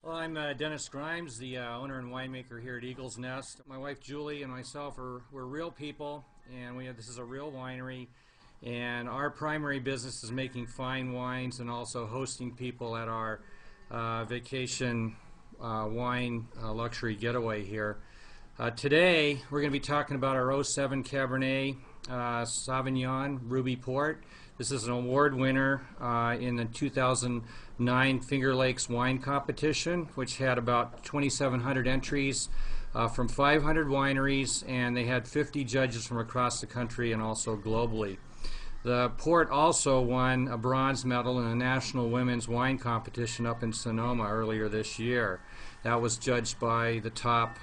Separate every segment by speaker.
Speaker 1: Well, I'm Dennis Grimes, the owner and winemaker here at Eagles Nest. My wife Julie and myself we're real people, and this is a real winery. And our primary business is making fine wines and also hosting people at our vacation wine luxury getaway here. Today we're going to be talking about our '07 Cabernet Sauvignon Ruby Port. This is an award winner in the 2009 Finger Lakes Wine Competition, which had about 2,700 entries from 500 wineries, and they had 50 judges from across the country and also globally. The port also won a bronze medal in a national women's wine competition up in Sonoma earlier this year. That was judged by the top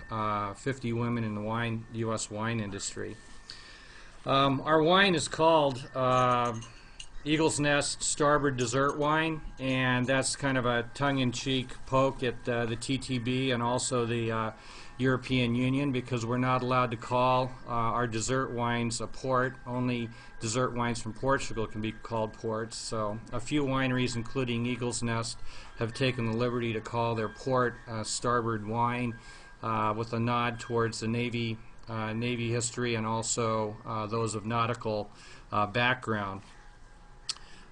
Speaker 1: 50 women in the U.S. wine industry. Our wine is called Eagles Nest Starboard Dessert Wine, and that's kind of a tongue-in-cheek poke at the TTB and also the European Union, because we're not allowed to call our dessert wines a port. Only dessert wines from Portugal can be called ports. So a few wineries, including Eagles Nest, have taken the liberty to call their port starboard wine with a nod towards the Navy history and also those of nautical background.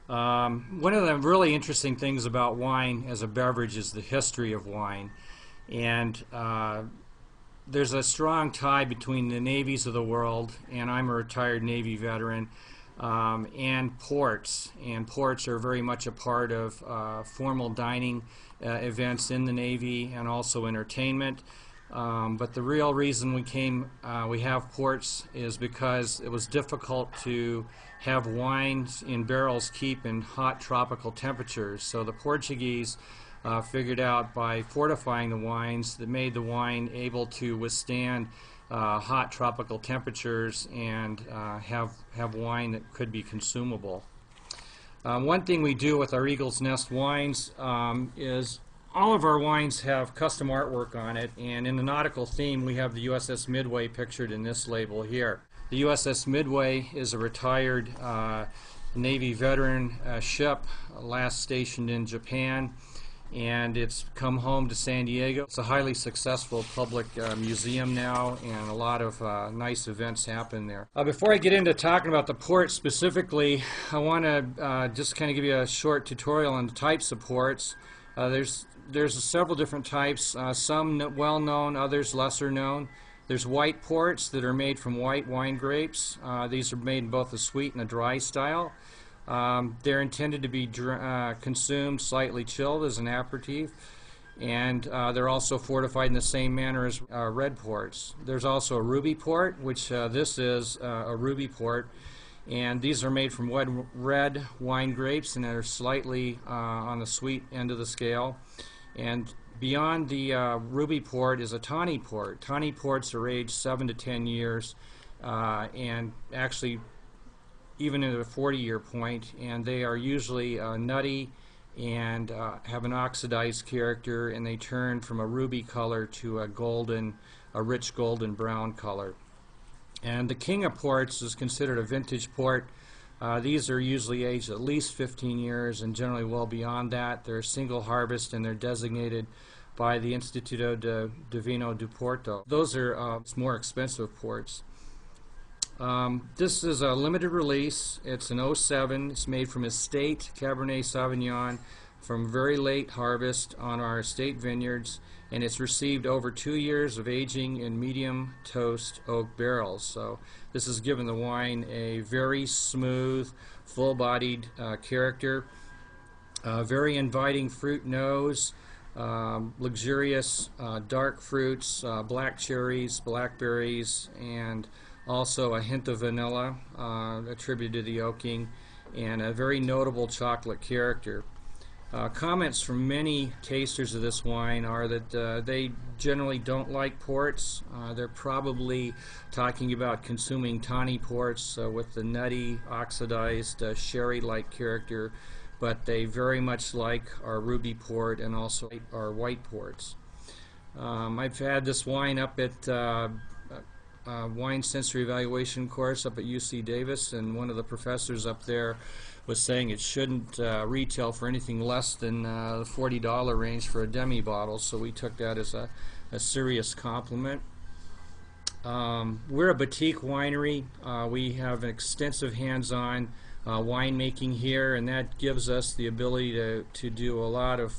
Speaker 1: One of the really interesting things about wine as a beverage is the history of wine, and there's a strong tie between the navies of the world, and I'm a retired Navy veteran, and ports. And ports are very much a part of formal dining events in the Navy and also entertainment. But the real reason we have ports is because it was difficult to have wines in barrels keep in hot tropical temperatures. So the Portuguese figured out by fortifying the wines that made the wine able to withstand hot tropical temperatures and have wine that could be consumable. One thing we do with our Eagles Nest wines is all of our wines have custom artwork on it, and in the nautical theme we have the USS Midway pictured in this label here. The USS Midway is a retired Navy veteran ship last stationed in Japan, and it's come home to San Diego. It's a highly successful public museum now, and a lot of nice events happen there. Before I get into talking about the port specifically, I want to just kind of give you a short tutorial on the types of ports. There's several different types, some well known, others lesser known. There's white ports that are made from white wine grapes. These are made in both a sweet and a dry style. They're intended to be consumed slightly chilled as an aperitif, and they're also fortified in the same manner as red ports. There's also a ruby port, which this is a ruby port, and these are made from red wine grapes and are slightly on the sweet end of the scale. And beyond the ruby port is a tawny port. Tawny ports are aged 7 to 10 years and actually even at a 40-year point, and they are usually nutty and have an oxidized character, and they turn from a ruby color to a rich golden brown color. And the king of ports is considered a vintage port. These are usually aged at least 15 years and generally well beyond that. They're single harvest, and they're designated by the Instituto de Vino do Porto. Those are more expensive ports. This is a limited release. It's an '07. It's made from estate Cabernet Sauvignon from very late harvest on our estate vineyards, and it's received over 2 years of aging in medium toast oak barrels. So this has given the wine a very smooth, full-bodied character, very inviting fruit nose, luxurious dark fruits, black cherries, blackberries, and also a hint of vanilla attributed to the oaking, and a very notable chocolate character. Comments from many tasters of this wine are that they generally don't like ports. They're probably talking about consuming tawny ports with the nutty, oxidized, sherry-like character, but they very much like our ruby port and also our white ports. I've had this wine up at wine sensory evaluation course up at UC Davis, and one of the professors up there was saying it shouldn't retail for anything less than the $40 range for a demi bottle, so we took that as a serious compliment. We're a boutique winery. We have extensive hands-on winemaking here, and that gives us the ability to do a lot of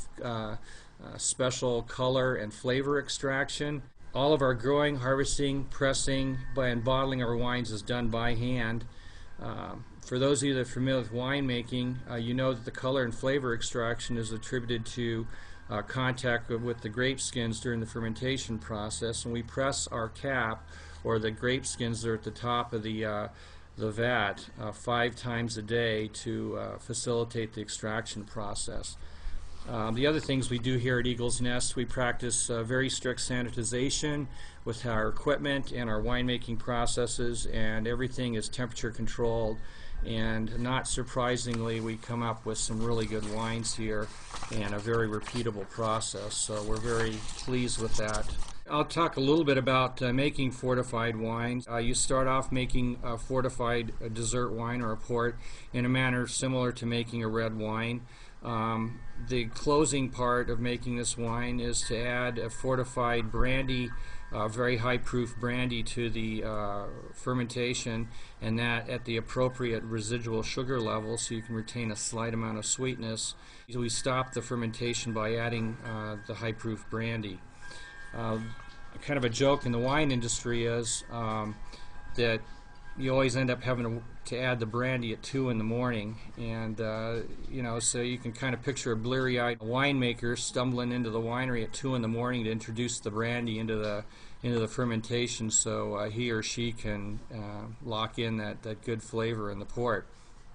Speaker 1: special color and flavor extraction. All of our growing, harvesting, pressing, and bottling our wines is done by hand. For those of you that are familiar with winemaking, you know that the color and flavor extraction is attributed to contact with the grape skins during the fermentation process, and we press our cap, or the grape skins that are at the top of the vat, 5 times a day to facilitate the extraction process. The other things we do here at Eagles Nest, we practice very strict sanitization with our equipment and our winemaking processes, and everything is temperature controlled. And not surprisingly, we come up with some really good wines here and a very repeatable process, so we're very pleased with that. I'll talk a little bit about making fortified wines. You start off making a fortified dessert wine or a port in a manner similar to making a red wine. The closing part of making this wine is to add a fortified brandy, very high proof brandy, to the fermentation, and that at the appropriate residual sugar level so you can retain a slight amount of sweetness. We stop the fermentation by adding the high proof brandy. Kind of a joke in the wine industry is that you always end up having to add the brandy at 2 in the morning, and you know, so you can kind of picture a bleary-eyed winemaker stumbling into the winery at 2 in the morning to introduce the brandy into the fermentation, so he or she can lock in that good flavor in the port.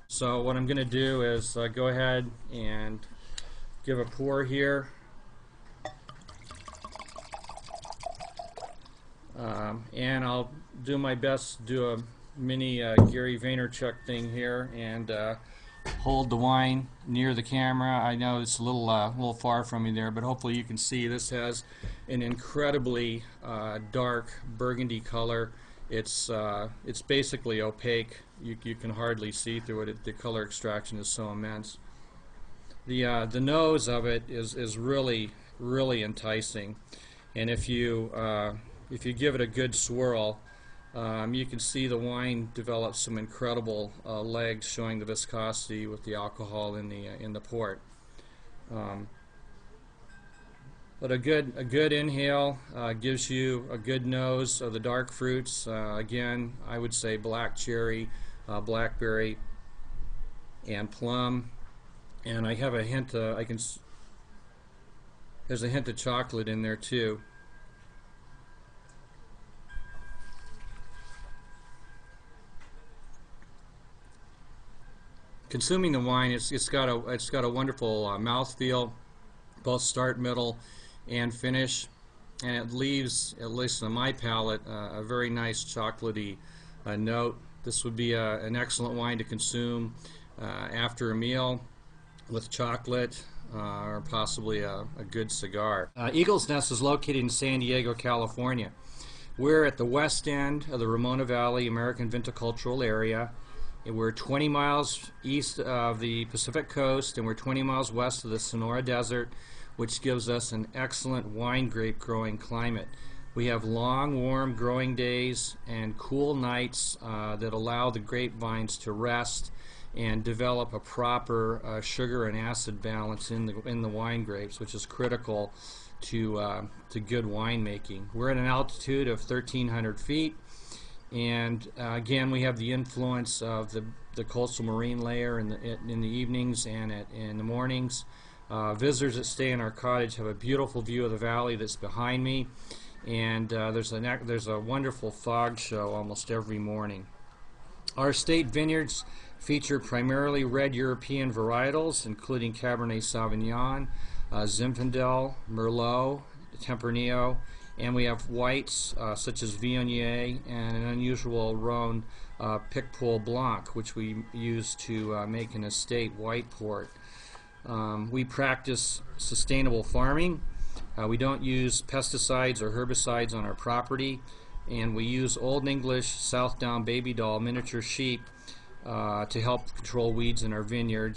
Speaker 1: So what I'm going to do is go ahead and give a pour here. And I'll do my best to do a mini Gary Vaynerchuk thing here and hold the wine near the camera. I know it's a little far from me there, but hopefully you can see this has an incredibly dark burgundy color. It's basically opaque. You can hardly see through it. The color extraction is so immense. The nose of it is really enticing, and if you give it a good swirl, you can see the wine develop some incredible legs, showing the viscosity with the alcohol in the port. But a good inhale gives you a good nose of the dark fruits. Again, I would say black cherry, blackberry, and plum. And I have a hint. There's a hint of chocolate in there too. Consuming the wine, it's got a wonderful mouthfeel, both start, middle, and finish, and it leaves, at least on my palate, a very nice chocolatey note. This would be an excellent wine to consume after a meal with chocolate or possibly a good cigar. Eagles Nest is located in San Diego, California. We're at the west end of the Ramona Valley American viticultural area. We're 20 miles east of the Pacific coast, and we're 20 miles west of the Sonora Desert, which gives us an excellent wine grape growing climate. We have long, warm growing days and cool nights that allow the grapevines to rest and develop a proper sugar and acid balance in the wine grapes, which is critical to good winemaking. We're at an altitude of 1,300 feet. And again, we have the influence of the coastal marine layer in the evenings and in the mornings. Visitors that stay in our cottage have a beautiful view of the valley that's behind me, and there's a wonderful fog show almost every morning. Our estate vineyards feature primarily red European varietals, including Cabernet Sauvignon, Zinfandel, Merlot, Tempranillo, and we have whites such as Viognier and an unusual Rhone Picpoul Blanc, which we use to make an estate white port. We practice sustainable farming. We don't use pesticides or herbicides on our property, and we use Old English Southdown baby doll miniature sheep to help control weeds in our vineyards.